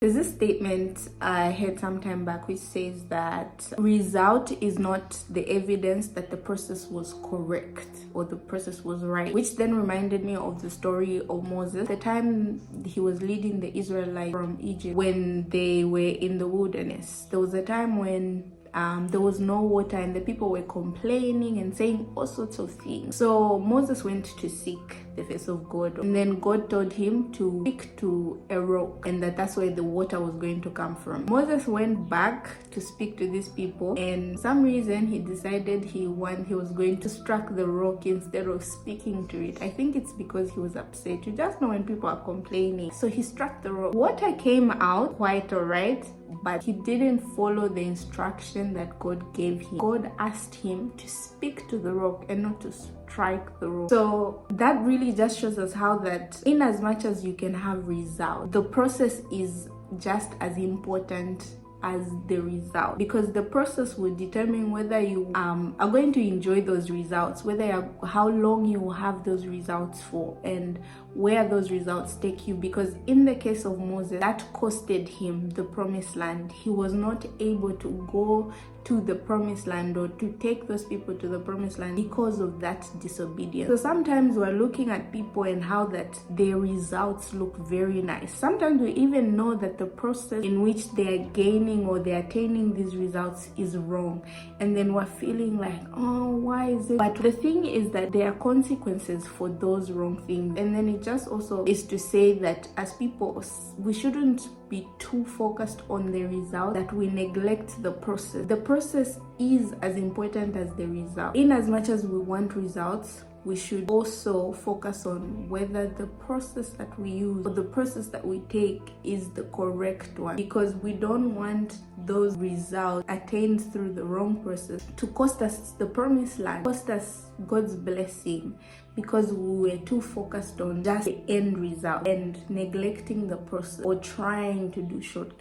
There's this statement I heard some time back which says that result is not the evidence that the process was correct or the process was right, which then reminded me of the story of Moses. The time he was leading the Israelites from Egypt when they were in the wilderness, there was a time when there was no water and the people were complaining and saying all sorts of things. So Moses went to seek the face of God, and then God told him to speak to a rock, and that's where the water was going to come from. Moses went back to speak to these people, and for some reason he decided he was going to strike the rock instead of speaking to it. I think it's because he was upset. You just know when people are complaining. So he struck the rock. Water came out quite alright, but he didn't follow the instruction that God gave him. God asked him to speak to the rock and not to strike the rock. So that really just shows us how that in as much as you can have results, the process is just as important as the result, because the process will determine whether you are going to enjoy those results, how long you will have those results for, and where those results take you. Because in the case of Moses, that costed him the promised land. He was not able to go to the promised land or to take those people to the promised land because of that disobedience. So sometimes we're looking at people and how that their results look very nice. Sometimes we even know that the process in which they are gaining or they're attaining these results is wrong, and then we're feeling like, oh, why is it? But the thing is that there are consequences for those wrong things. And then it just also is to say that as people, we shouldn't be too focused on the result that we neglect the process. The process is as important as the result. In as much as we want results, we should also focus on whether the process that we use or the process that we take is the correct one, because we don't want those results attained through the wrong process to cost us the promised land, cost us God's blessing, because we were too focused on just the end result and neglecting the process or trying to do shortcuts.